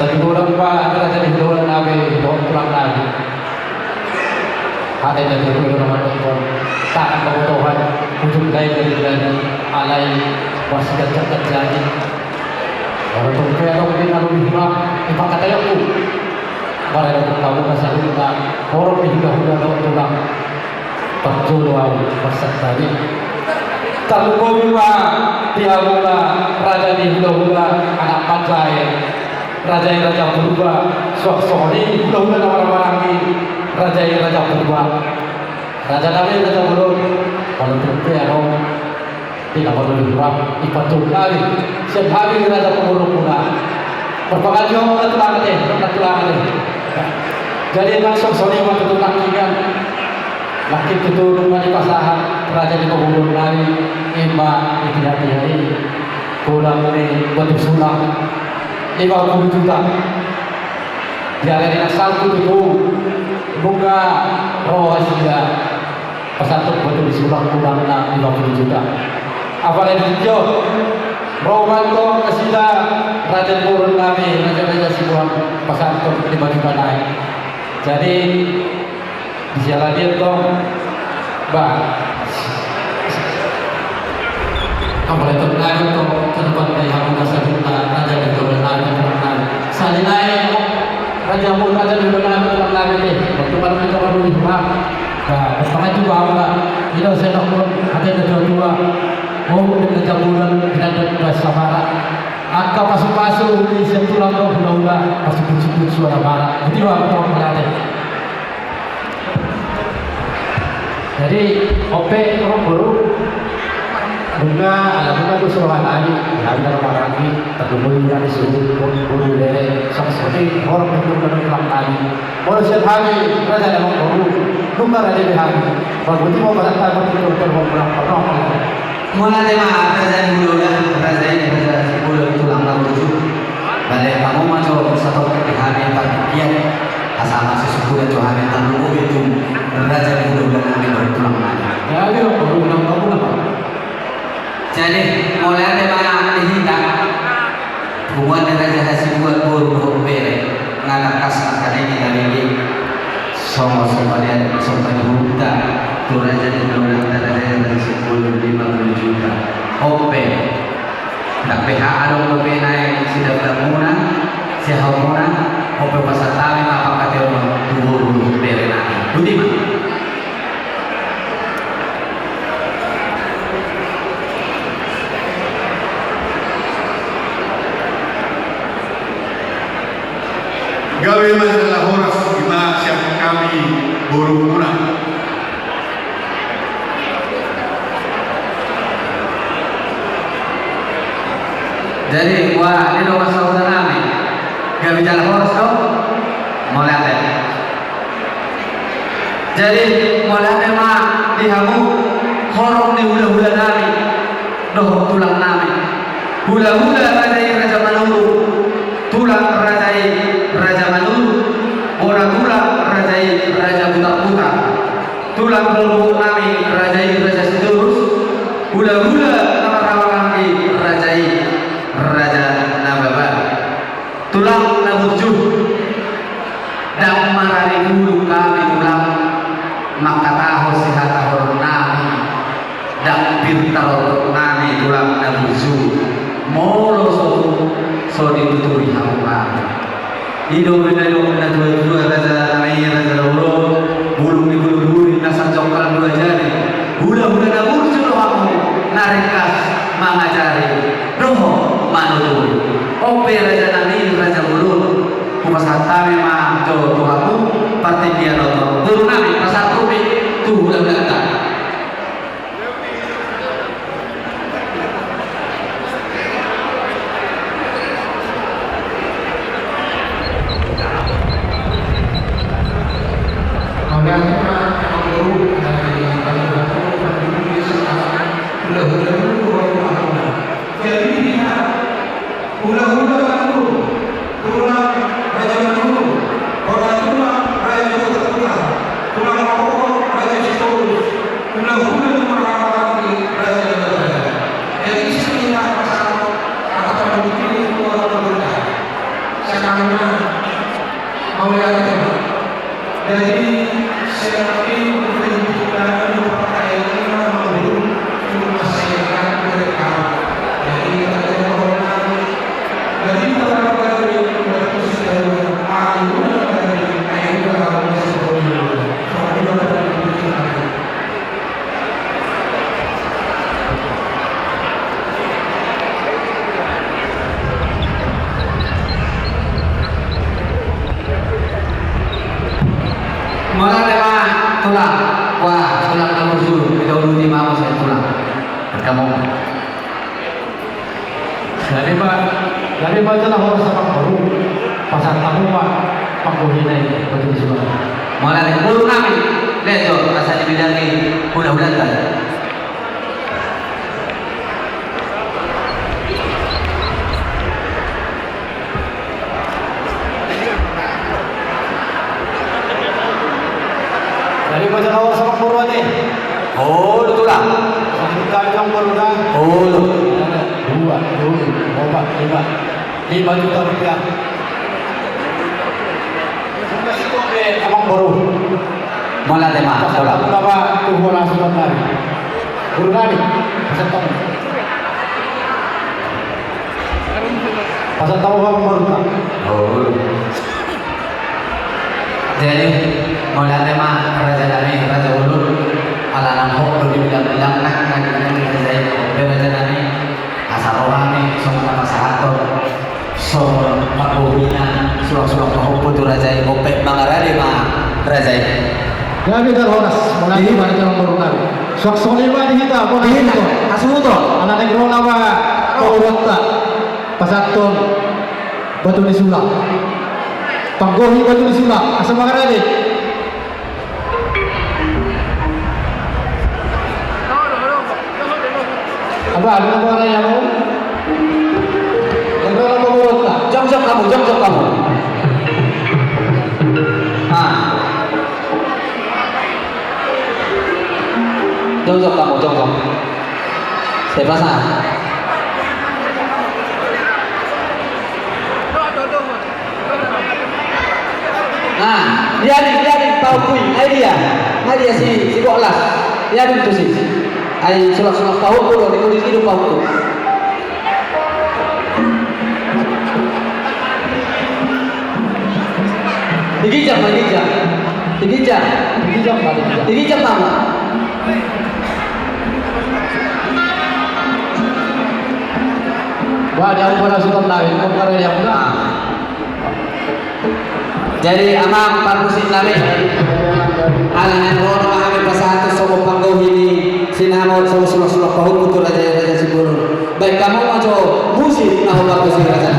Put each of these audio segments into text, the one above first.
Satu orang pa raja di dua nabi dua pulang nabi. Ada yang dua orang itu tak kebutuhan untuk dari alai wasiat terjadi. Orang tu orang ini lalu lima ipak kata aku. Barang itu tahu masa kita orang ini dah tulang perjuangan masa tadi. Kalau kau dia mula raja di hula-hula anak panjai raja yang raja berubah sok-sok ini hula-hula orang-orang ini raja yang raja berubah raja kami raja belum kalau terus orang tidak perlu diurang ipatul kali setiap hari raja pemurung pula berpakat jauh tulang ini jadi nak sok-sok ini waktu tulang ikan makin keturun di pasahan raja di pemurung lari Ima tidak dihari kurang ini batu sulam 50 juta dia dari satu itu bunga rahasia pesantren batu sulam kurang 50 juta apalagi dia Romanto kesida raja turun kami raja Sibuan pesantren di batu naik jadi di jalan itu bah apalagi terkait untuk tempat yang masa kita raja di Tuhan salinai raja pun raja di Tuhan lagi waktu pada kita baru lima nah pertama juga apa kita saya pun ada dua mau dengan jamuran dan samara angka pasu-pasu di sentuh langkah hula-hula pasu-pasu suara barat itu apa yang melatih jadi OP orang baru bunga itu seorang lagi harga orang lagi terkumpul dari suhu bulu lele seperti orang berkumpul dalam lagi kalau setiap hari raja yang baru bunga raja di hari baru itu mau berangkat berkumpul berkumpul mulai tema raja di bulu raja ini raja bulu tulang lalu balik kamu masuk satu hari pagi asal masih sepuluh Tuhan yang tangguh itu raja di bulu kami bertulang lagi ya dia baru apa jadi mulai tema dihindak buat raja hasil buat buru bere nganakas akademi dari semua dia sampai juta tu raja di dalam raja dari 50 juta ope tak PH ada ope naik sudah bermula siapa mula ope pasal tahu apa kata orang buru bere nanti budi mah gawe masalah horas gimana siapa kami burung kurang jadi wah ini dong saudara kami gak bicara horas dong mulai ada jadi mulai ada mah dihamu horong di hula-hula nami doh tulang nami hula-hula raja Manulu tulang raja Manulu bola tulang raja buta tulang kelompok nami raja Sidurus hula-hula nama kami raja Nababa tulang Nabujuh dan marari bulu kami tulang maka tahu sihat tahun nami dan pintar nami tulang Nabujuh molo so dituturi hamba hidup benda dua raja bulu di bulu nasa coklat dua jari hula-hula nabur suruh aku narikas mengajari roho manulu ope raja nani raja bulu kupas hatta memang jo tuhaku partai dia nonton bulu nami pasal tubi tuh hula-hula Sekarang tulang kamu suruh kita uruti mama saya tulang. Kamu dari baca lah orang sama baru pasal tamu pak pangkuhinai betul semua. malah burung kami lihat tuh rasa dibilangi udah kan. Dari baca lah orang sama baru ni. Oh tulang. Satu kali yang baru dah. Oh Dua, empat, lima juta rupiah. Itu abang baru. malah tema Pasal tulang. tamu apa tuh orang sudah nari. Baru nari. Pasal tamu. Pasal tamu abang baru tak. Oh. Jadi malah tema raja dari raja ulun ala nang hok dibilang-bilang nak dari raja dari asal orang ni semua masahato so makuhina surak-surak mahupu tu raja opek mangarari ma raja Gabi dar horas, mulai di mana jalan baru nari. Sok lima di kita, mau nari itu. asuto Anak negro nama kau wakta pasaton batu disulap. Panggohi batu disulap, asal mangarari. Apa ada orang yang mau? Negro nama kau wakta. jom kamu jom kamu saya pasang lihat tahu kui idea si bolas lihat itu sih ai sulak tahu tu di kulit hidup tahu tu tiga jam lama Wah, dia pun sudah lain, perkara yang benar. jadi amang parmusin namin alangan orang kami pasahatu sobo panggaw ini sinamot sa sulak-sulak pahut puto raja siguro baik kamu maco musik na hubak ko si raja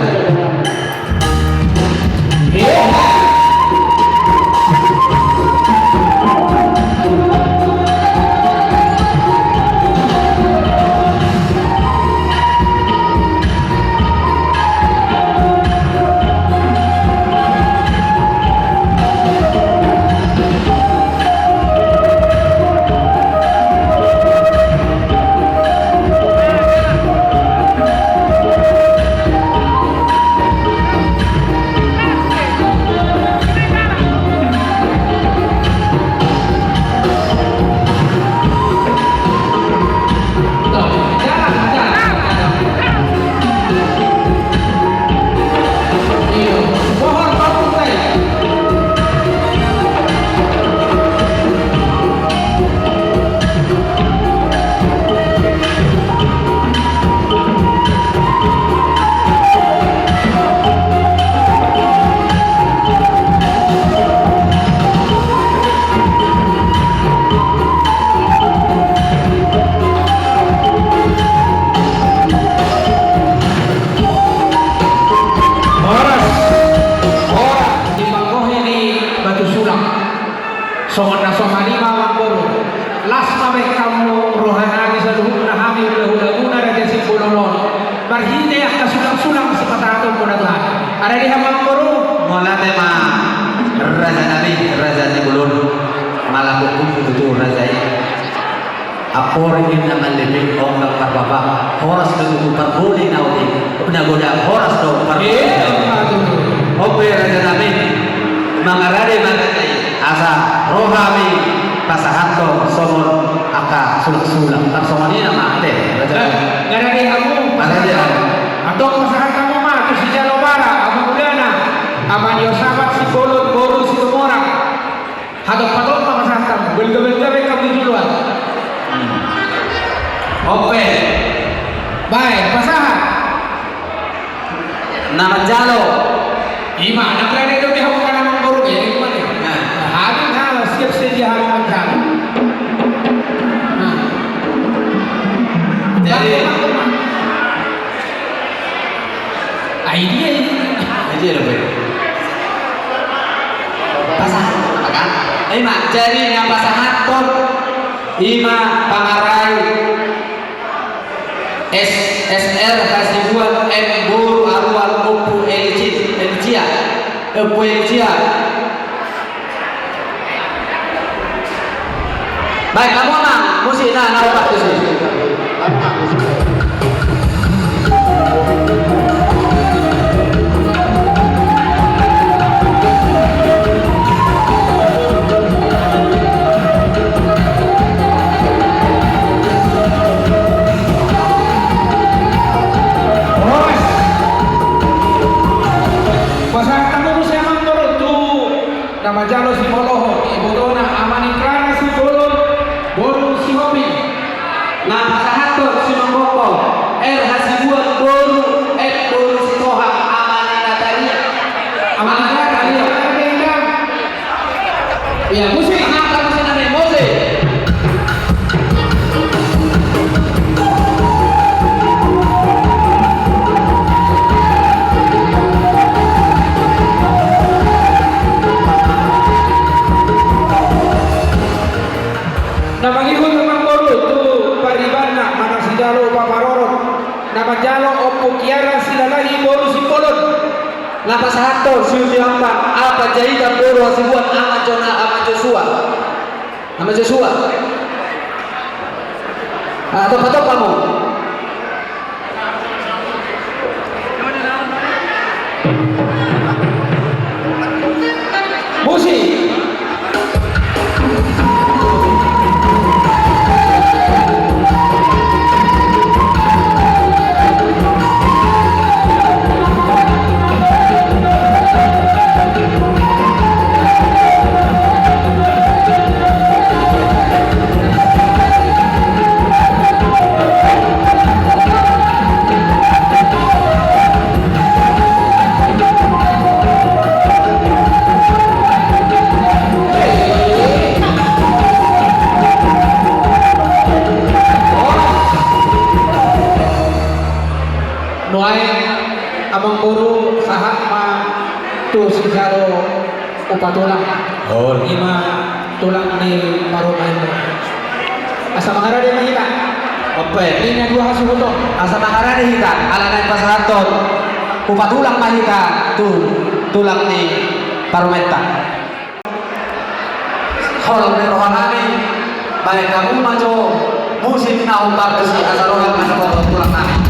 Sohna sohani mawang guru las mabe kamu rohani saluhuna hamil lahulaguna raja si pulonon barhide ya kasulang-sulang si patato muna Tuhan ada di hamang guru mula tema raja nabi raja sigulun malah hukum itu raja apor ini naman lebih orang berbaba horas itu berbuli naudi nagoda horas do berbuli oke raja nabi mangarade mangarade asa rohami pasahanto somon aka sulak-sulak tarsomani nama teh ada di hamu atau masakan kamu mah tu si jalobara abu udana aman yosabat si bolot boru si tumorang hadap padot mah masakan kamu belga-belga kamu duluan oke baik pasahan nama jalo ima anak lain itu dia bukan nama boru ya ini mana siap sedia hari macam Ajari napasahaton ima pangarai SSR Hasibuan M Guru Arwal Upu Elcia baik kamu nang musik nah waktu sih nama jalo si moloho ibodona amanikrana si bolon boru si hobi nah pasahaton si mamboko hasibuan boru boru si toha amanina taria ya musik ngapa musik namanya musik nama ihun memang boru tu paribana mana si jalo paparoron nama jalo opo kiara silalahi boru si bolon napa sahaton si ujiamba apa jahitan boru hasibuan ama Joshua atau kamu musik abang boru sahat ma tu si jalo upa tulang ima tulang ni baru main asa mangara dia mahita apa ini dua hasil foto asa mangara ni hita ala naik pasahaton upa tulang mahita tulang ni parumeta kalau ni rohani baik kamu maju musik na umbar kesi asa rohani maju tulang na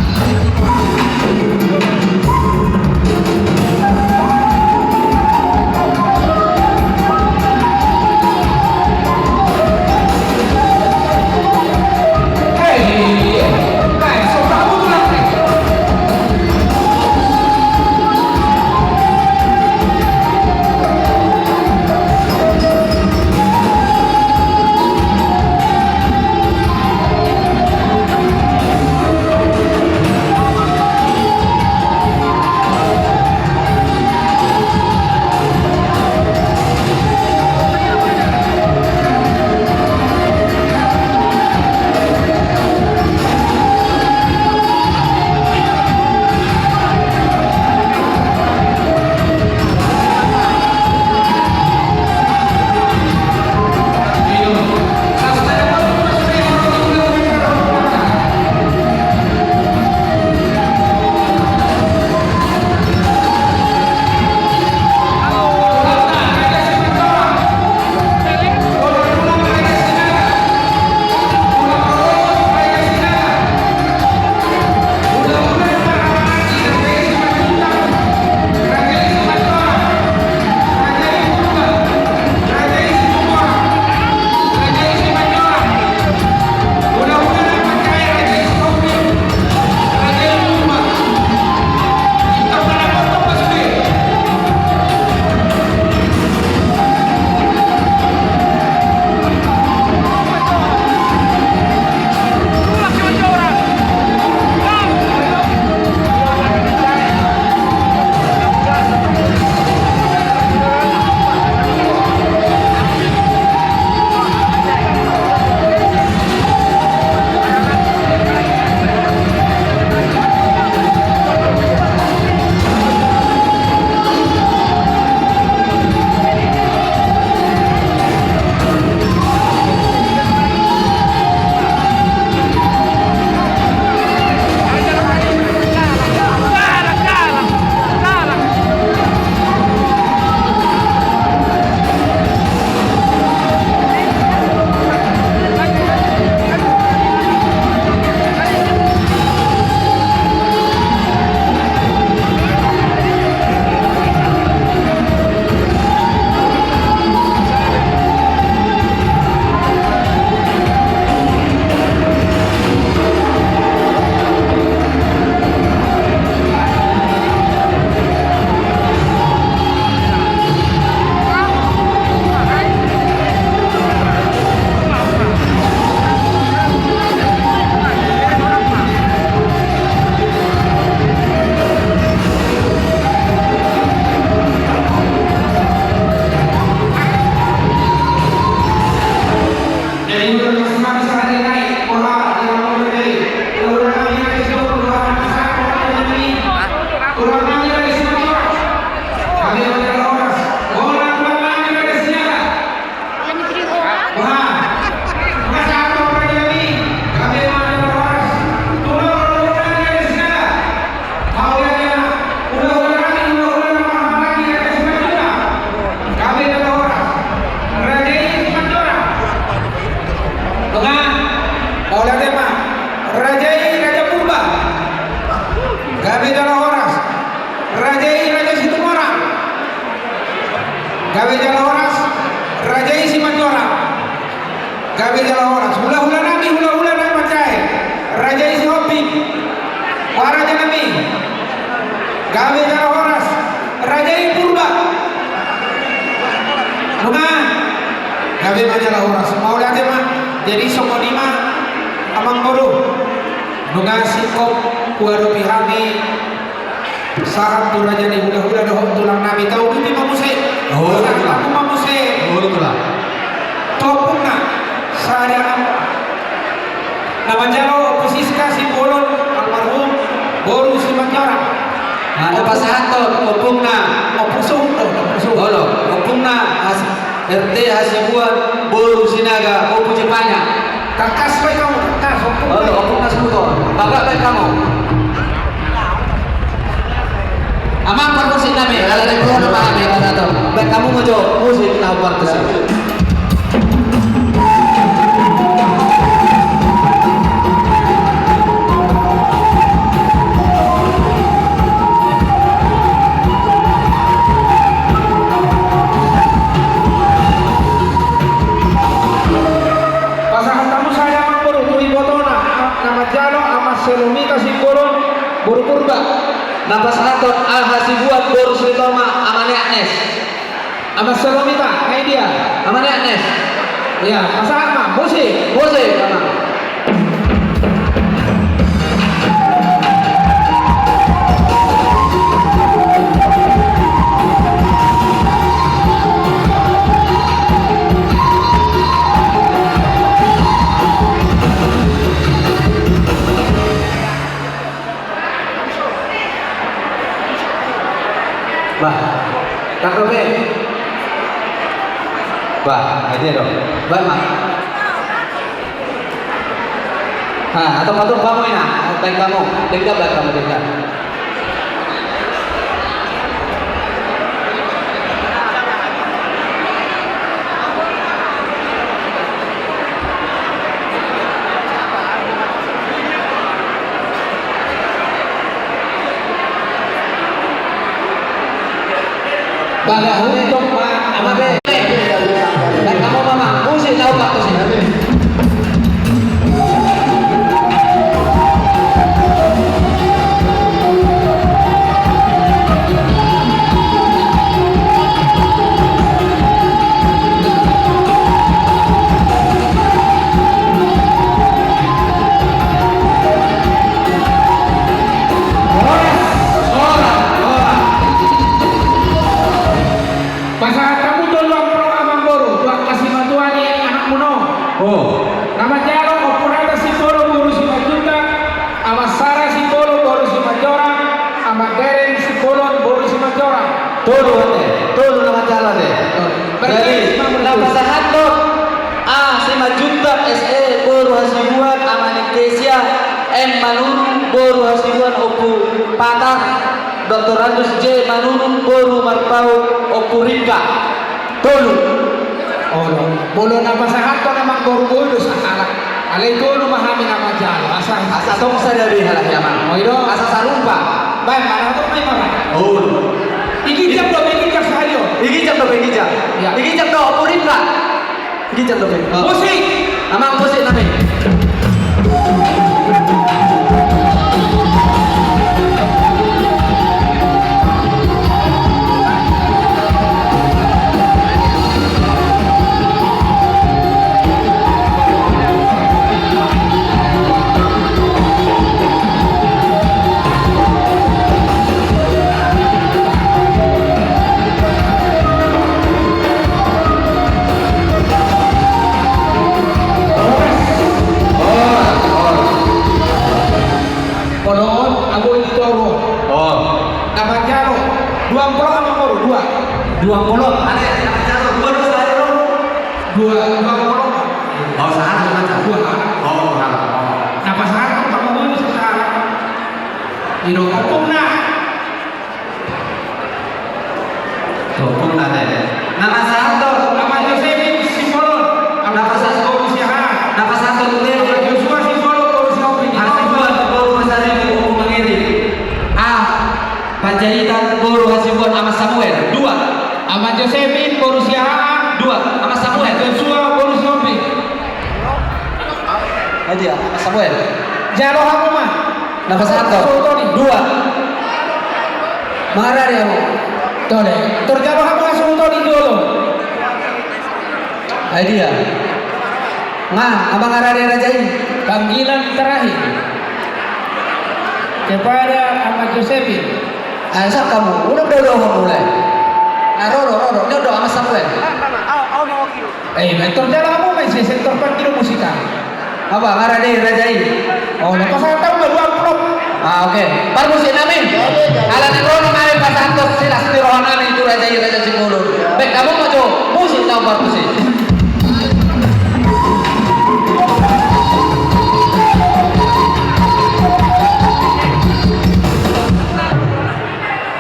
kami sangat naik. Wah, jangan mau berdiri. Kurang kami lagi sebelum doa masak orang ini. Kurang kami lagi semua. Kami adalah orang. Orang kami lagi siapa? Wah, masa orang ini. Kami adalah orang. Turun kami lagi siapa? Mau ya? Udah lagi lagi semua. Kami adalah orang. Raja ini semua. Tengah, oleh tema Raja ini Raja Purba, Gabe Jala Horas, Raja ini Raja Situmorang, Gabe Jala Horas, Raja ini Simanjora, Gabe Jala Horas, hula-hula nami macai, Raja ini Hopi, Waraja nami, Gabe Jala Horas, Raja ini Purba, Tengah, Gabe Jala Horas, mau lihat tema. Jadi sokonima amang bodoh nunga sikop kuaro pihami sahab turaja di hula-hula dohok tulang nabi tahu duti mamuse aku mamuse topuna sadar nama jalo pesiska si bolon almarhum boru si manjara Ada pasahaton opungna opusuh holo opungna RT Hasibuan Boru Sinaga Opu Jepanya kakas baik kamu kakas holo opungna sebuton bapak baik kamu amang parkosin nami kalau ada keluar pahami kata tuh baik kamu mojo musik tahu parkosin Selumi kasih bolon boru purba Napas Haton Al Hasibuan Boru Sritoma Amane Agnes sama Selumi tak kayak dia Amane Agnes ya masa apa musik amang Kang Robe. Aja dong. Mak. Atau patung kamu ini, tank kamu, dekat kamu dekat. Baga untuk Amabe. Dan kamu mama, musik tahu tak musik? Pasangan kamu tolong pro abang boru, tuak kasih bantuan anak muno. Nama jalo opurata si boru boru si majuta, ama Sara si boru boru si majora, ama Deren si bolon boru si majora. Tolu nama jalan deh. Jadi nama sahabat si Majunta SE Boru Hasibuan Amani Kesia M Manurun Boru Hasibuan Opu Patah Dr. Agus J Manurun Boru Marpau Opu Rika Tolu Bolo nama sahat to nama boru boru sakala. Alay tolu mahami nama jalo. asa tong sadari halah yaman asa sarumpa Baik mana to may mana. Iki jam sahayo. Iki jam do Opu Rika Iki jam do Musik. amang musik nami Oh, pasahan macam. Dua hal. Oh, harap. Oh. Nah pasahan kau tak mau sesaran. Ino kau nak. Tuh, pun ada ya. Nama satu, Nama Yosefin Simbolon. Nama satu, Usiahan. nama satu itu Joshua Simbolon Usiahan. Hasibuan Guru Besar Ibu Mengiri. Panjaitan Guru Hasibuan sama Samuel. 2. Ahmad Yosefin Usiahan. 2 sama Samuel. Joshua Usiahan. Aja sama Samuel. Jalo Hamuma. Nama satu. 2. Marah dia mau. Tole. Terjalo Hamuma Sultani dulu. Idea. Abang arah dia Rajai. Panggilan terakhir kepada Ahmad Yosefin. Asal kamu, udah mulai. Roro, dia udah sama Samuel. Terjalo Hamuma isi sektor panggilan musikal. Apa arah dia Rajai? Oh, lepas saya tahu baru amplop. Oke. Permusin amin. Ala negoro namin pasantos sila sa tirohanan itu Raja Simbolon. Baik, kamu maju musik tahu permusin.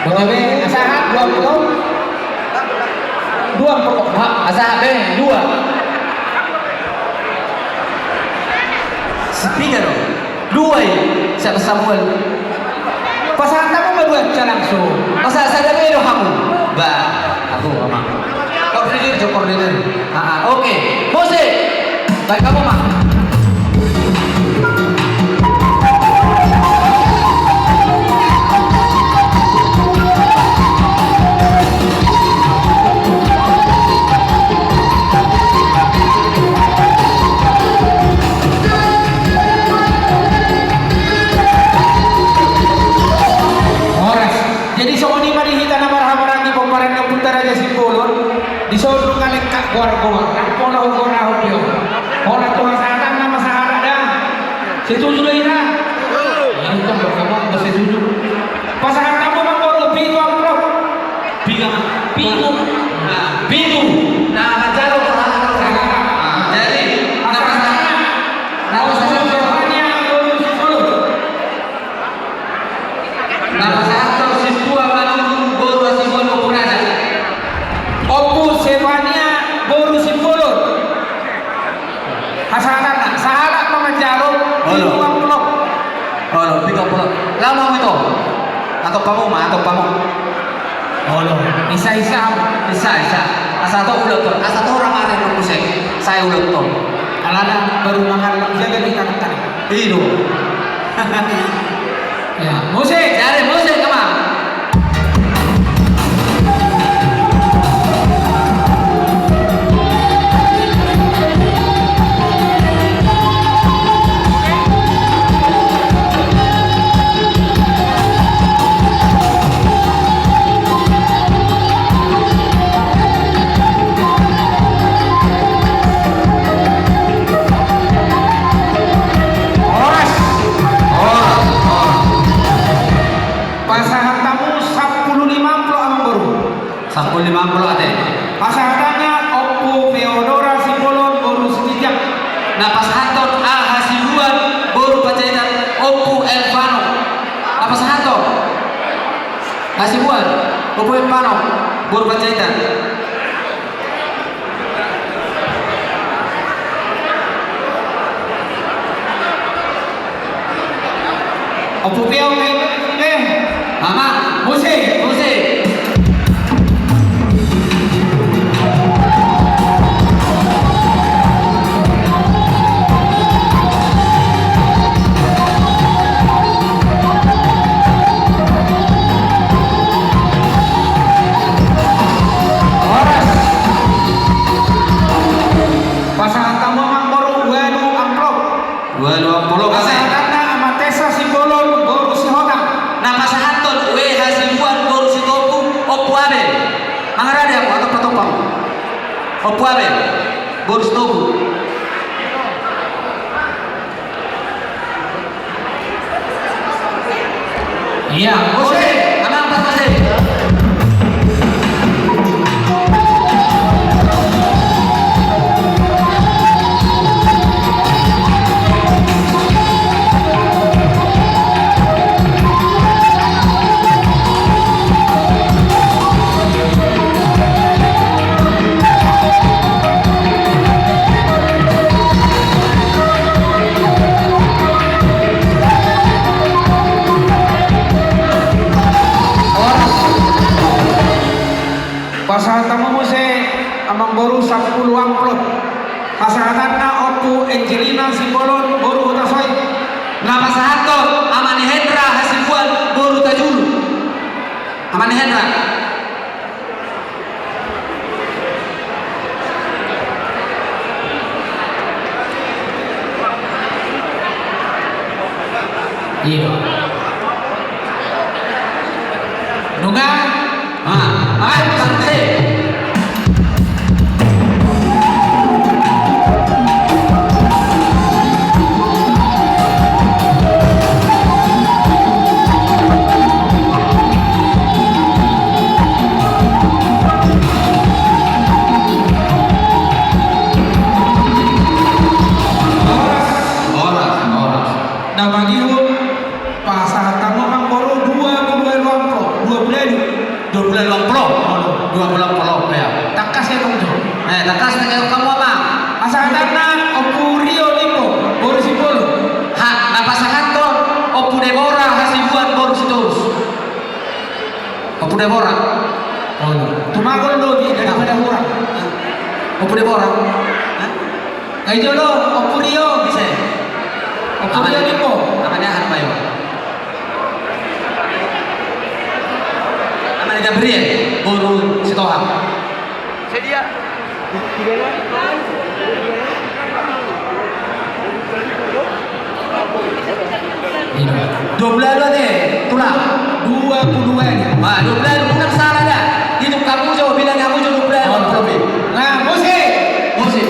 Bagaimana asahan 20 pokok. Asahan 2. Speaker 2 siapa Samuel. Pasangan kamu berdua langsung. Masa saya itu kamu. Aku sama. Koordinir. Oke. Musik. Baik kamu mah. Jadi soalnya mari kita nama rahamarang di pemeran yang putar aja Simbolon disodong kali kak gor-gor pola gor dia pola tua sahabat nama sahabat dah setuju lah ina ini kan berkamu untuk setuju pasangan kamu mengkorup pintu amplop pintu Nah, jaro jadi nama saya nama satu siswa manung Guru Hasibuan Opunada. Opu Sevania Boru Simbolon hasanana sahala pamajaro pintu amplop Pick up. Lama itu. Atau kamu mah atau kamu. isa-isa Bisa. Asal tahu udah tuh. Asal tahu orang ada yang musik. Saya udah tuh. alana baru makan jaga di tangan Itu. ya musik Cari musik kemana? pasangan tamu 10.50 amang baru 10.50 ada. pasangannya Opu Feodora Simbolon Boru Setijak Napas Hanton Al Hasibuan Guru Panjaitan Opu Elvano. Napas Hanton Hasibuan Opu Elvano Guru Panjaitan. Opu Feo Mama, musik musik. pasangan tamu amang baru 20 20 kali. pasangannya Amatesa Simbolon Boru Sihodang Nama sahaton we Hasibuan Guru Sitopu Opu Abe. Mangarade aku atau patopang. Opu Abe Guru Sitopu. iya musik Anak empat musik. Sibolon Boru Utasoy. Nama sahato Amani Hendra Hasibuan Boru Tajulu. Amani Hendra. Iya. Nunga. Santai. Nama dia pasal tamu Mang Boru 2 bulan pro 2 bulan 2 bulan lomplo. 2 bulan lomplo ya. takas ya kamu tuh. Takas kayak kamu apa? Asal tanah Opurio Lipo Boru Sipolo. Nama sahato Opu Deborah Hasibuan Boru Sitorus. Opu Deborah. Tumagol lo di daripada orang. Opu Deborah. Kayak jolo Opurio Bisa. Opurio Lipo. Namanya apa ya? Namanya Gabriel Boru Sitohang. Sedia. Ini 2 bulan lo deh, tulang. 20-an. 2 bulan bukan salah dah. Hidup kamu jauh bilang kamu jauh 2 bulan lebih. Nah, musik. Musik.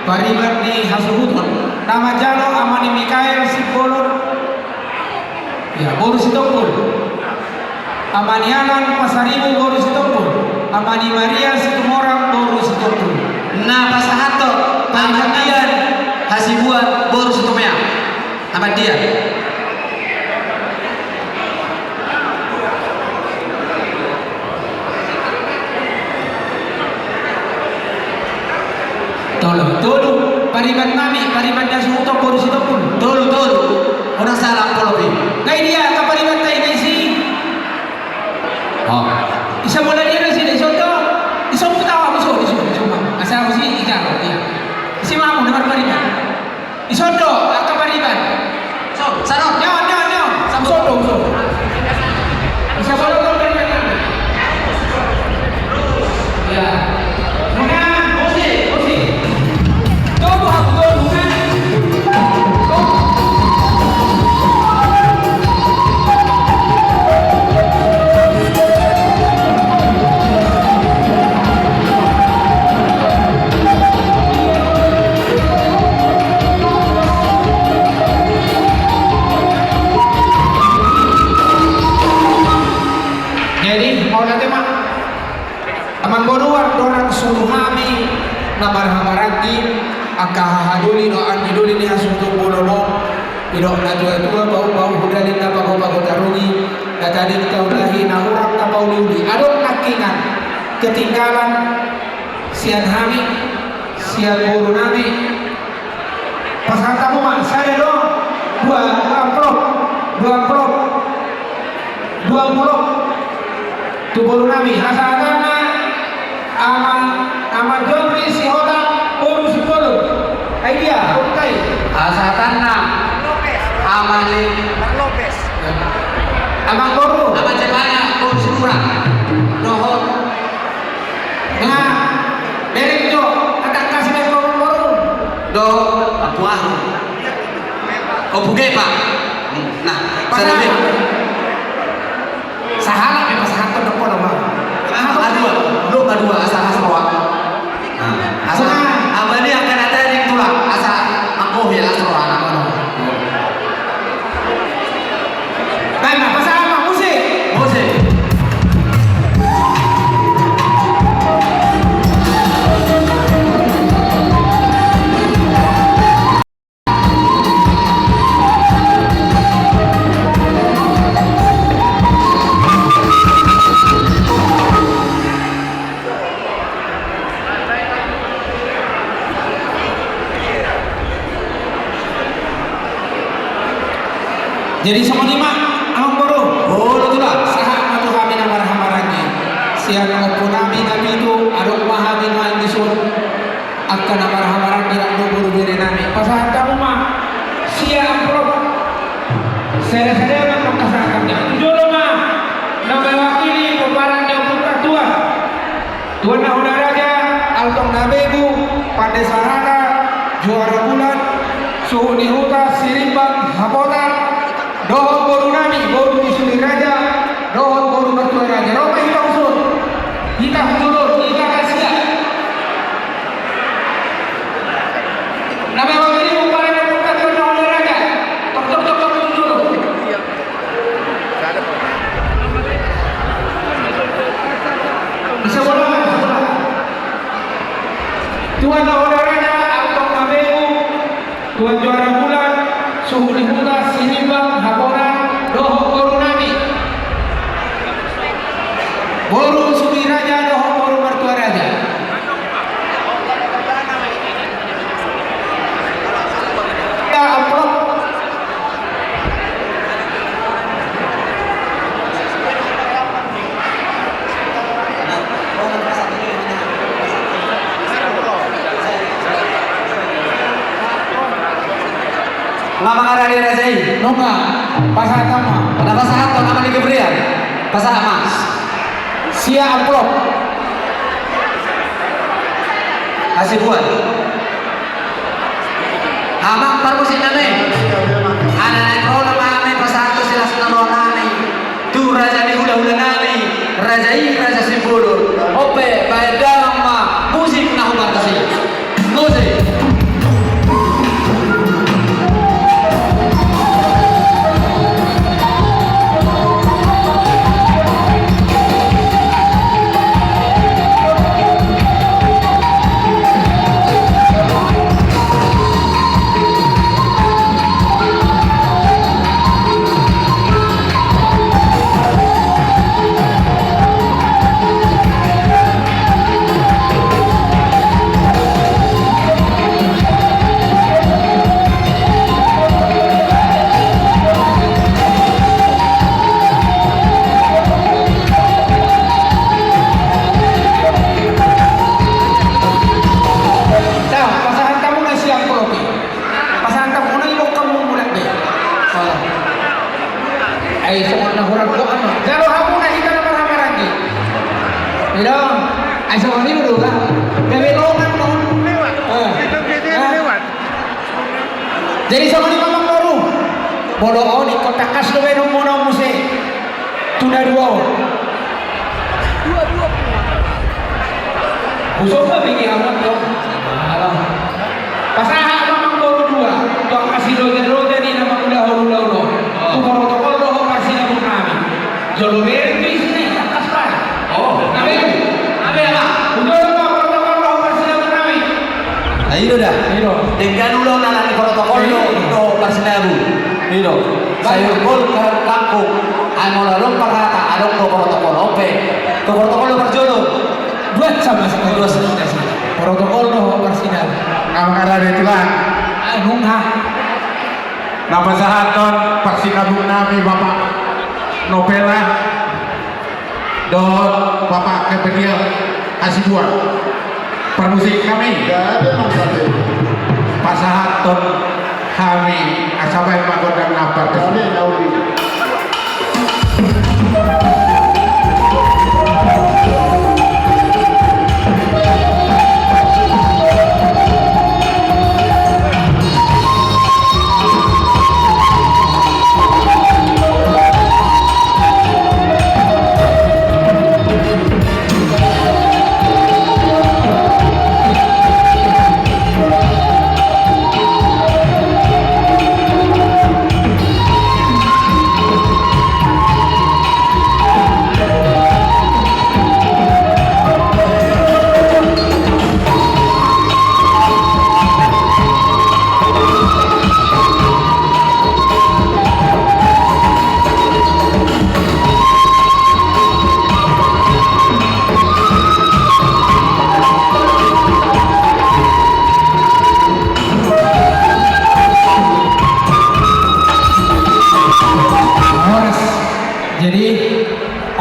Paribat ni Hasuhutun. Nama Jalo Amani Mikael Sibolon. Ya, Boru Sitopul. Amani Alan Pasaribu Boru Sitopul. Amani Maria Situmorang Boru Sitopul. Nama sahato Ahmadian Hasibuan Boru Sitomea. Ahmadian. Tolu paribat nami paribat Hasuhuto Boru Sitopul. Tolu. Orang salah polopi. Kay dia ka paribat tay kay si. Oh. Isa mo na dia na sila isoto. Iso mo tawa mo so. Asa mo si ikaw. Iya. Si mamo na paribat. Isoto ka paribat. So, sarot. Nyo. Samsoto. Isa mo na paribat. Ya. Muna, musik. Todo hapdo muna. Jadi mau nanti mak Amang Boruan dorang suruhami na barhamaragi akahahaduli no aniduli ni hasuto bololo ilo na tua bau hudali na bago tarungi na tadi taulahi na urang na paululi adong nakingan ketinggalan sian hami sian boru nami pasal kamu mak saya dong dua amplop tu boru nami hasadana ama Jomri si Hoda Boru Sipolo. Idea, okay. Asatana Amali Lopez. Amang Boru. Ama Jebanya Boru Surang. Dohon. Nah, dari Jo, akan kasih dari Boru. Do Apuah. Opuge Pak. Nah, Pasal. Sahala me pasahan to depo dong. Belum asa bawah. Asa abadi akan ada di tulang asa aku ya asro anak mana. Baik, pasal apa musik? Jadi sama lima amang baru. Oh, betul lah. Sehat matu kami na marhamaragi. Siya na po namin itu adong mahamin na indisun. Akan na marhamaragi ang buru diri namin. Pasahan kamu mah. Siya ang pro. Saya lang pagkasakan niya. Tujulo mah na mewakili peparang niya putra tua. Tuan na Raja Altong Nabegu Pandai Sarana Juara Bulan Suhu Nihuta Sirimbang Hapotan Dohon Boru Nami Boru Disuli Raja Dohon Boru Mertua Raja Roma Hita Usul Hita Hujulur Hita Kasia Nama Wawiri Upara dan Putra Tuan na Raja Tok Hujulur Bisa bola Tuan Raja Altong Nabegu Tuan Juara Bulan Suhu Nihuta Sinimbang Haporan Dohon Boru Nami Boru Sumi Raja Dohon Boru Mertua Raja Ya amplop Mama ngarani Razai. Nonga Pasahan Tama Pada pasahan to nama ni Gabriel. Pasahan Mas. Sia amplop Kasih buat. Amang parmusin na eh. Anak ko na mami pasahan to sila sa nani. Tu raja ni hula-hula nani. Raja Simbolo. Ope, baedang ma. Musik na humar kasi. Musik. Ay semua na hurang ko ano. Kalau kamu na ika na marhamaragi. Pero ay semua ni dulu kan. Bebelongan non. Jadi sama ni mamang baru. Bodoh ni kota kas lo beno mono muse. Tuna dua. Busok pa bigi amat dong. Alam. Pasaha mamang baru dua. Tuang kasih roda ni nama udah hulu. Tu protokol lo kasih nama kami. Jolo verde sini atas pak. Oh, nabe apa? Udah protokol lo kasih nama kami. Ayo dah. Ayo. Dengan ulo na protokol lo pasinabu. Ayo. Sayur gol karang kampung. Ay mo lalong parata adong ko protokol ope. Tu protokol lo berjodoh. Buat sama sama dua senang sih. Protokol lo kasih nama. Ang arari tila Anong ha? napasahaton pagsinabog namin Bapak Nopela doon Bapak Gabriel Asibuan permusik kami pasahaton kami asabay magodang napar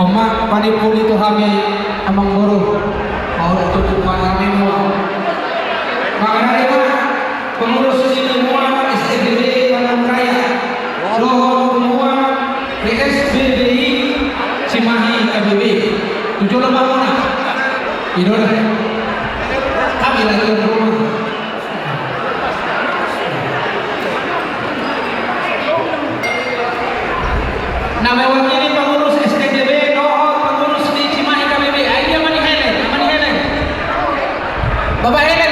Mama panipuli itu kami amang guru. Mau tutupan kami mau. Makanya pengurus semua SPBD Bandung Raya, Lohor semua PSBBI Cimahi KBB. 7 lembar mana? Idola. Kami lagi di rumah. Nama wakil pengurus SPBD Lohor, pengurus di Cimahi KBB. Ayo mani hele. Bapak hele.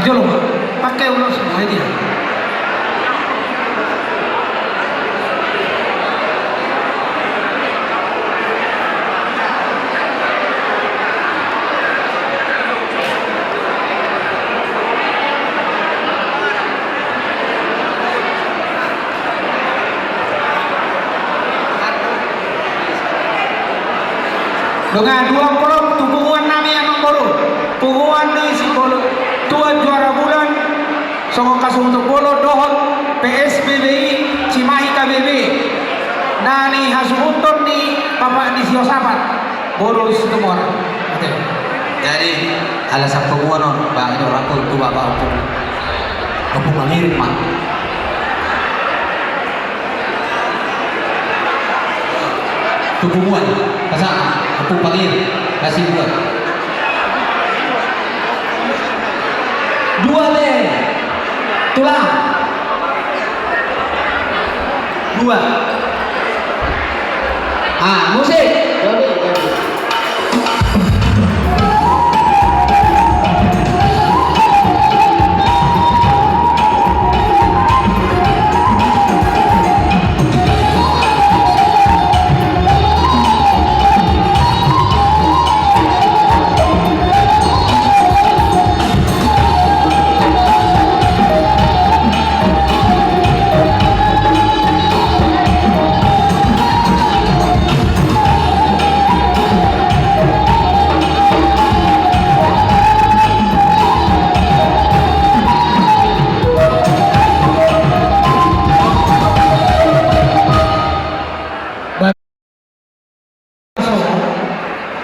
Jolo, pakai ulos semua dia. Dengan 2 kolom tubuhan nami yang membaru, tubuhan ni si bolu, tuan juara bulan, songong kasung untuk bolo dohon PSBBI Cimahi KBB, nani hasumunton ni Bapak di Siosapat, bolu semua orang. Jadi alasan penguanon bang ini orang tua bapak aku mengirim mah. Tubuhan, pasang aku panggil kasih buat 2 deh tulang 2 musik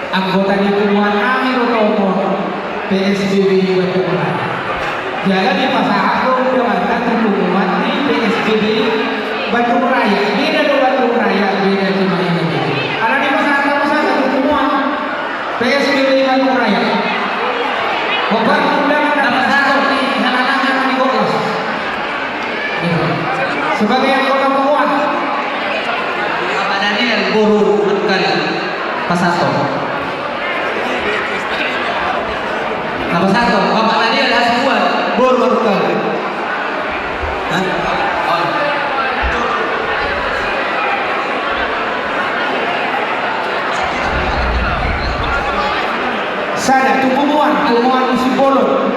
anggota di Tuan Amir Utomo PSBB Bandung Raya. Jadi Pasar Agung Dewan Tubuhan di PSBB Bandung Raya. Beda di Bandung Raya, beda di mana ini. Ada di Pasar Agung sana semua PSBB Bandung Raya. Bukan undangan dan pasar di anak-anak di Bogor. Sebagai anggota penguat, Bapak Daniel guru kali Pasato. Nama satu, Bapak tadi ada sebuah baru kali. Sada tumuan si Bolon,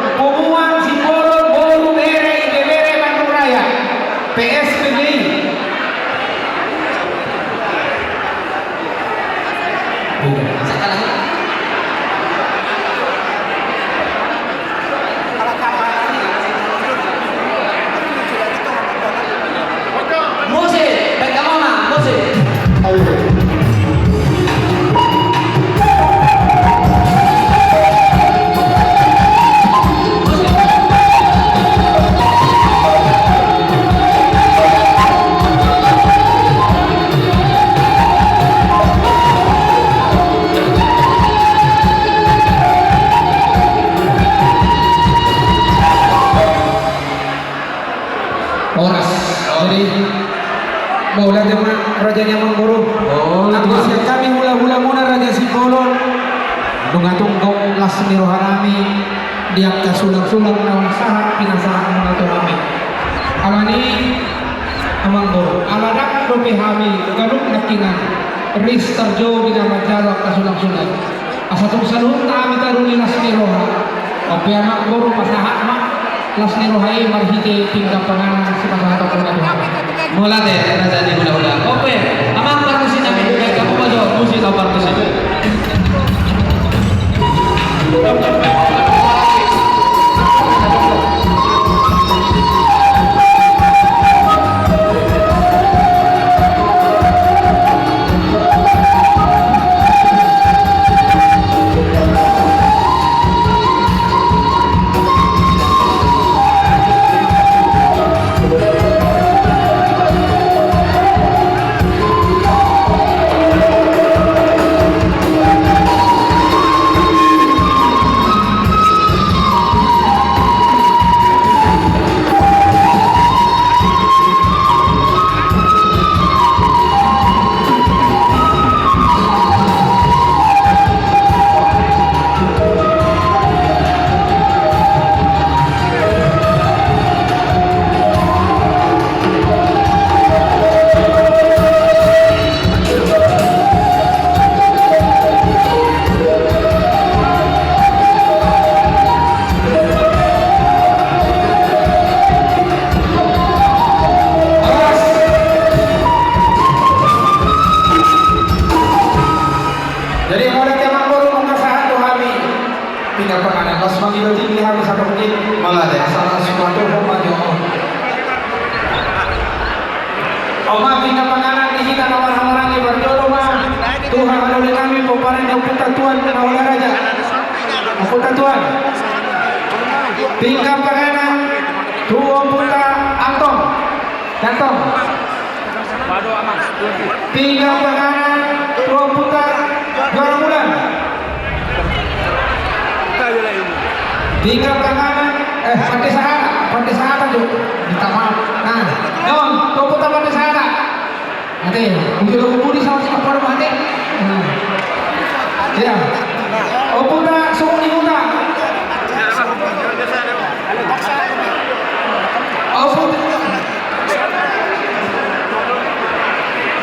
baru bere Bandung Raya, PSBBI. Maulah zaman Raja Nyaman Guru. Siap kami hula-hula muna Raja Sibolon. Dungatong gong lasmi rohanami. Diak kasulang-sulang nawang sahat pinasahan mga turami. Alani Amang Guru. Aladak rupi hami. Galuk nakingan. Riz tarjo binamajalo kasulang-sulang. Asatong salun taami taruni lasmi roha. Ope Amang Guru masahat mak. lasni rohai marhite tinggal panganan si masalah tokona Tuhan. Mula deh raja di hula-hula. Oke, amang perkusi namin. Kamu bajo musik atau perkusi? Oma pindah panganan di kita orang-orang yang berjodoh mah. Tuhan oleh kami peparan yang putar Tuhan oleh raja. Putar Tuhan. Pindah panganan dua putar Antong. Antong. Pindah panganan dua putar Juara Bulan. Pindah panganan Pantai Sahara juga. Minta maaf. Nah, Yon, dua putar Pantai Sahara. Nanti, mungkin lo kuburi sama si kapal mati. Ya. Oh putar Sungai Muda. Oh putar.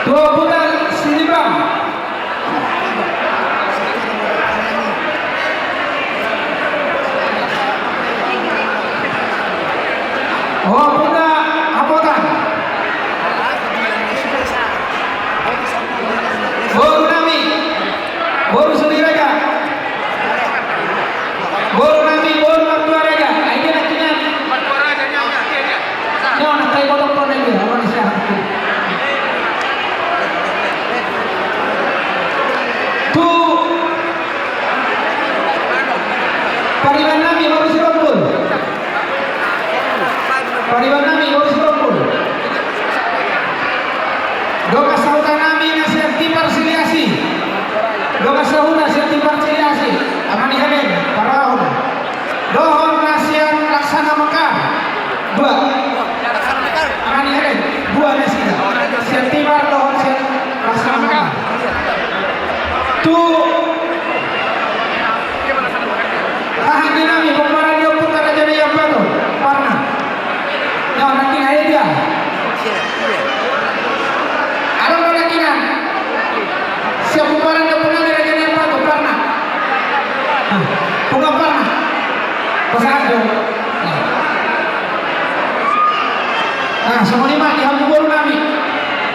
Dua putar Silibam. Oh putar Apotan. Boru Nami, Boru Suriraja, Boru Nami, Boru Martuaraja. Ini nantinya. Yo, nak kayak potong pon lagi, orang siapa? Tu, Pariban Nami, Boru Sirokul. Pariban Nami, Boru Sirokul. Doka Sauta Nami nasihat Parsiliasi. Doka Sauna nasihat Parsiliasi. Amani Haden, Paraon. Dohon nasihat Laksana Mekar. Dua. Amani Haden, dua nasihat. Nasihat Timar, dohon nasihat Laksana Mekar. Tu. Tahan dinami, pemparan dia putar aja dia yang baru. Parna. Yang nanti aja dia. Ada keyakinan siapa barang yang pernah dirajani apa itu pernah bukan pernah pasangan dong. Nah semua lima di Hambu Baru Nami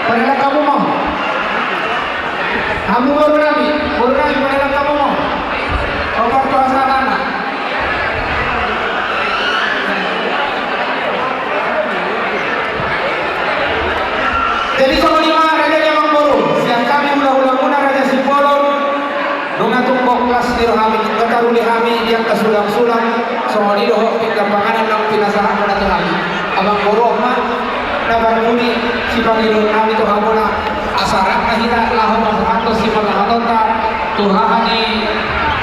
padahal kamu mau Hambu Baru Nami padahal kamu mau obat kuasa anak. Jadi semua lima raja yang memborong siang kami ulah-ulah raja Sipolon nunga tumbok kelas dirhami ketaruli hami yang kesulang-sulang semua didoh tinggal panganan dan pinasahan pada Tuhan abang borong mah nabar muni si pangilun kami Tuhan mula asarak kahita lahom atau si malahatota Tuhani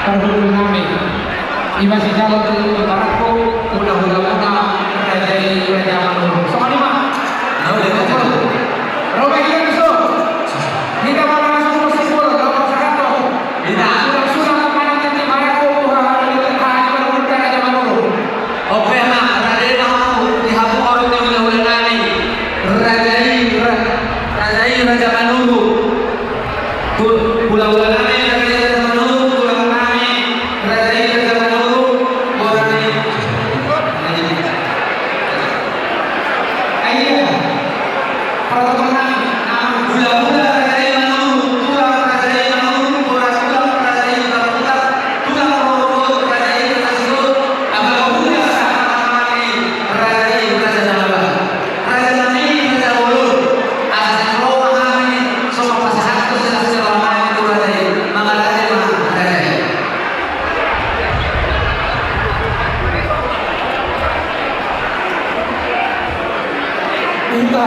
terhubung kami iba si jalur itu baratku ulah-ulah raja menurut semua lima Robek kita besok. Kita malah langsung bersimpul kalau masyarakat. Sudah kemana nanti mana kau hari ini hanya berbuka aja menurut. Oke nak, raja mau dihapu orang yang udah nani. Raja Manulu. Pulau nani raja Manulu, pulau nani raja Manulu. Orang ini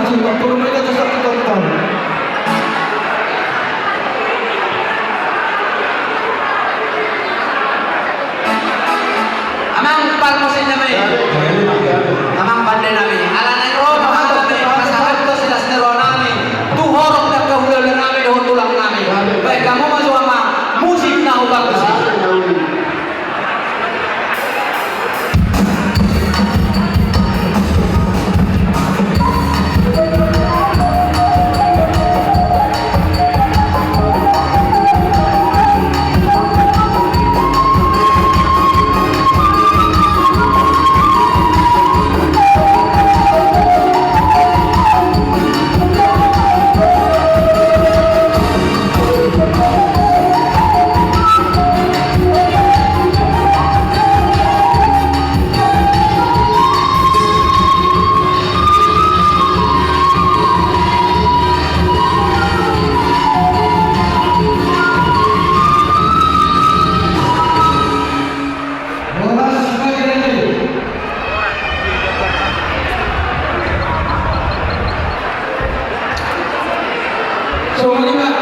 kasih waktu mereka tetap tonton. Amang parmusin namin. Amang pandai namin. Alanay rono namin. Masahat ko sila sa nero namin. Tuhorok na kahulala namin. Tuhutulak namin. Baik kamu masuk ama. Musik na ubang kasi. So,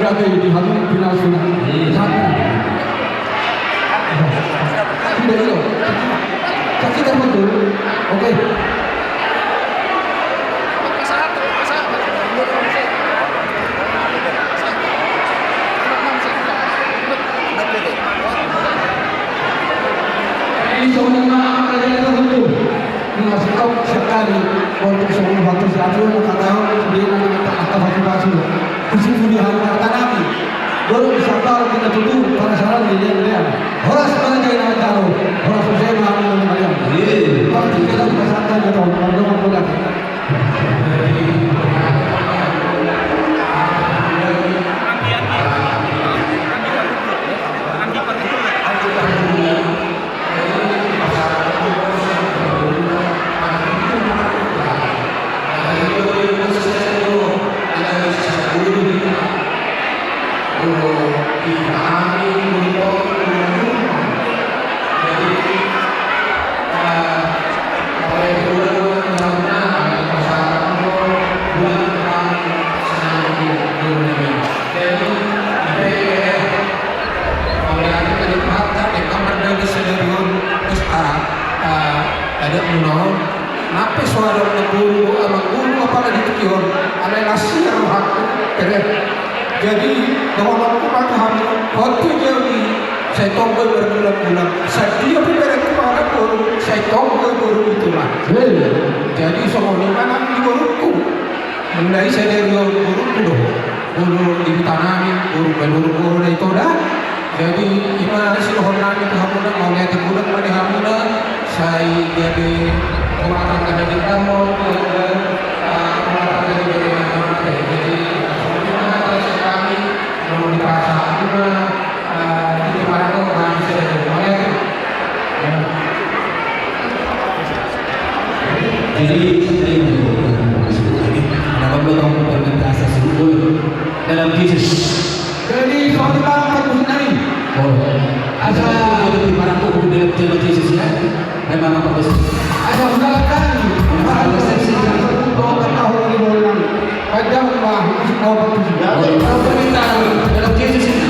lagi di hamil final sudah. Tidak itu. Saksikan betul. Oke. Ini sebenarnya kerajaan tertentu masih kau sekali untuk semua waktu satu kata dia nanti kita pakai baju kursi punya harta nabi baru bisa tahu kita tutup para saran dia orang sekarang jadi nak tahu orang susah mengambil macam kalau kita bersama kita orang orang ada menolong nape suara guru ama guru apalagi tukion ada nasir hak jadi dengan aku paham waktu jadi saya tunggu berbulan-bulan saya dia beri kepada guru saya tunggu guru itu lah jadi semuanya mana di guruku mulai saya dari guru ditanami guru itu dah jadi gimana sih hormati itu hamuna mau lihat bulan pada hamuna saya jadi orang ada di kamu orang ada di mana jadi sebenarnya kalau kami mau di pasar juga di mana kau kami sudah mulai Jadi kenapa belum permintaan sesuatu dalam Yesus? Jadi suatu bangsa muslim. Asal itu di mana pun dalam dalam Yesus ya. Memang apa bos? Ada usahakan. Ada tahun di bulan. Padahal masih kau betul. Permintaan dalam Yesus ini.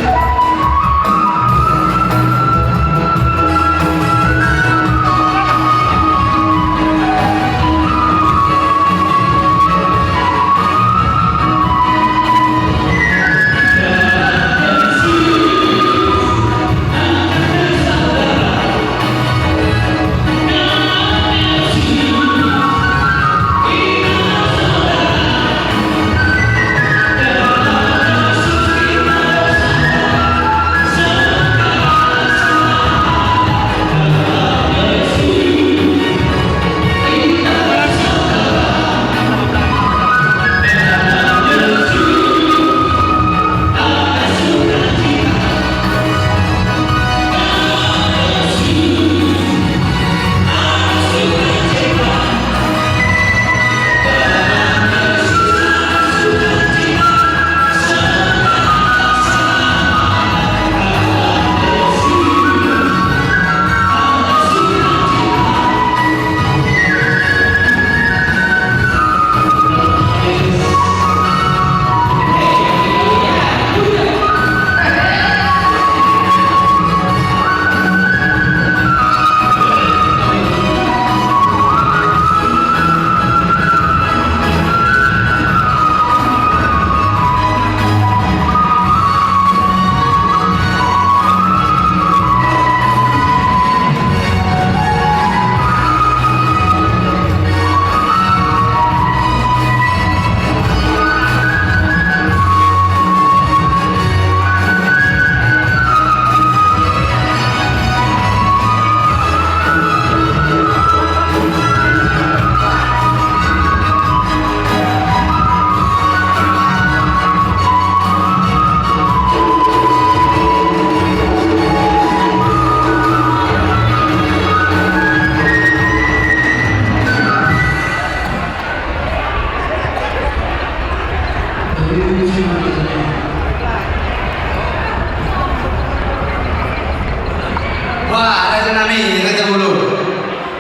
Wah, Raja Nami, Raja Bulu.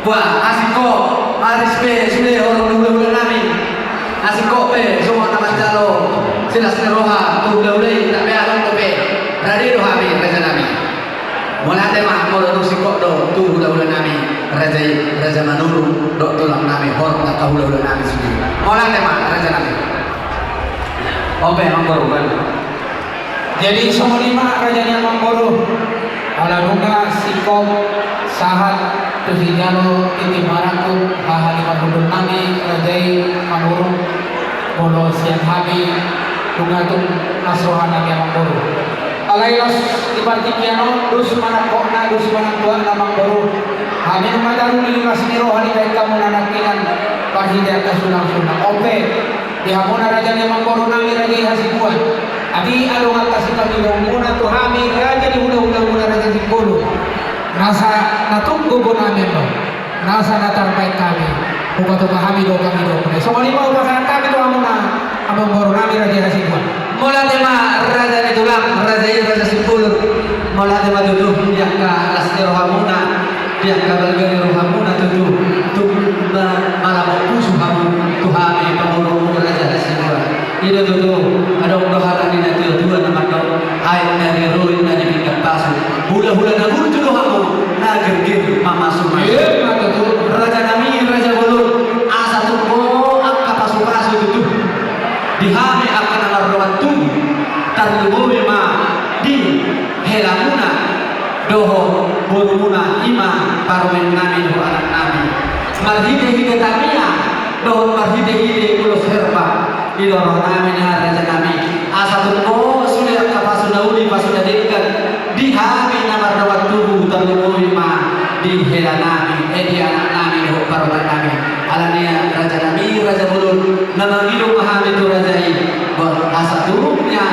Wah, asiko, arispe, sudah orang dulu nami. Asiko pe, semua nama jalo, silas neroha, tu udah tak tak kahula-hula nami sendiri. Mola tema raja nami. Oke, Manggoro kan. Jadi semua lima rajanya Manggoro. Aladunga, Sikom, Sahat, Tusinyalo, Titi Maraku, Hahali Manggoro Nami, Rajai, Manggoro, Bolo Siang Habi, Dungatung, Nasrohan Nami Manggoro. Alailos Ibartikiano, Dus Manakokna, Dus Manakwa Manggoro. Amin madaru limas niro hari baik kamu nanakinan parhida kasunang-sunang. Oke, dihamuna raja ni Manggoro nami raja hasibuan. Abi alungat kasih kami muna tu hami raja di hula-hula muna raja Singkulu. Nasa natunggu pun amin no. Nasa natar baik kami. Buka tu kami do. Semua lima upasan kami tu amuna Manggoro nami raja hasibuan. Mola tema raja ni tulang raja Singkulu. Mola tema duduk yang ka lastir hamuna. Dia kabargani rohamuna tutu malam pusu kamu tuhami pangurung raja hasilwa itu tutu ada doharan ini nanti dua nama kau air dari ruin dari pinggir pasu hula-hula nabur tu dohamu nagergir mama sumai raja nami raja bolur asa tu ko akka pasu tutu dihami akan alarwan tu tarlubu ma di helamuna doho buruna ima parumen nami doho anak nami marhide tamia doho marhide ulos herba idoroh nami raja nami asatun ko sudah kapasu daudi pasudah dekat di hami namar rawat tubuh terlalu ima di hela nami di anak nami doho parumen nami alania raja nami raja bulun nama hidup mahami tu raja ini asaturnya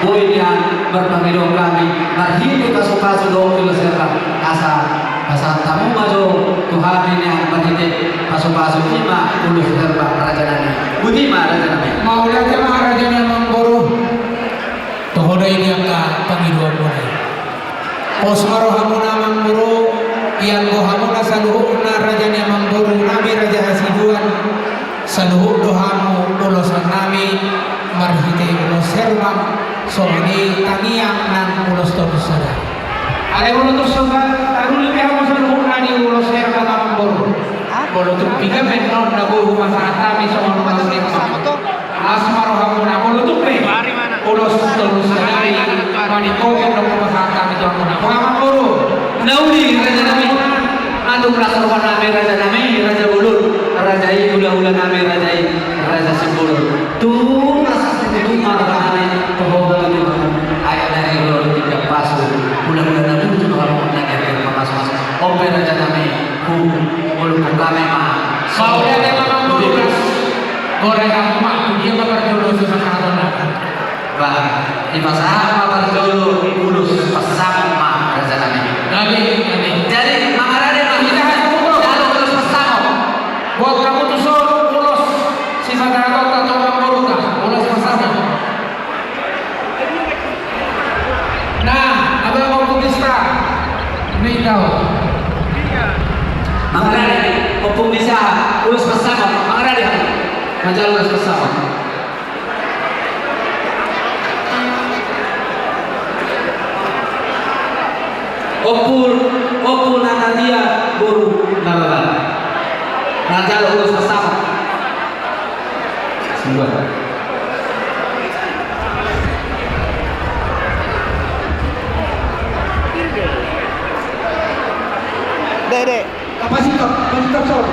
boynya berpamido kami marhide kasu-kasu do kilo serba asa tamu majo Tuhan yang marhide kasu-kasu lima puluh serba raja nami butima raja nami Maulah tema raja ni Manggoro. Tohoda ini angka pamido mulai. Posmaro hamuna Manggoro yang go hamuna saluhuna raja ni Manggoro nami raja hasibuan saluhu dohamu ulosan nami marhide ulos serba Soni taniang nan ulos tosada. Ada ulos tosada. Taruli kaya mo sa luhur na ni ulos herba na Manggoro. Bolo tupiga menon na buhu masakata mi sa mga malulit pa. Asmaro hamuna bolo tupi. Ulos tosada ni manikokin na masakata mi sa mga Manggoro. Nauli raja nami antum rasulullah nami raja bulun raja i hula-hula nami raja Singkulu tuh itu marah nami pohon itu ayat dari lor tidak pas hula-hula nami itu kalau nak ada mas ope raja nami ulu kami mah Maulah tema Manggoro. Goreng mak dia bakar dulu susah karena. bah di masa apa dulu ulus pasama raja nami Nabi. jadi mengarah mah Kita harus kumpul. jalur ulus pasama Buat kamu tuh suruh ulos si masyarakat atau Manggoro kah? Ulos pasama. Nah, apa yang mau kita? Ini tahu. mengarah opung bisa ulus pasama mengarah dia ngajar ulus pasama opul nanatia buru nalala ngajar ulus pasama semua Dek. Kapasitor, kapasitor.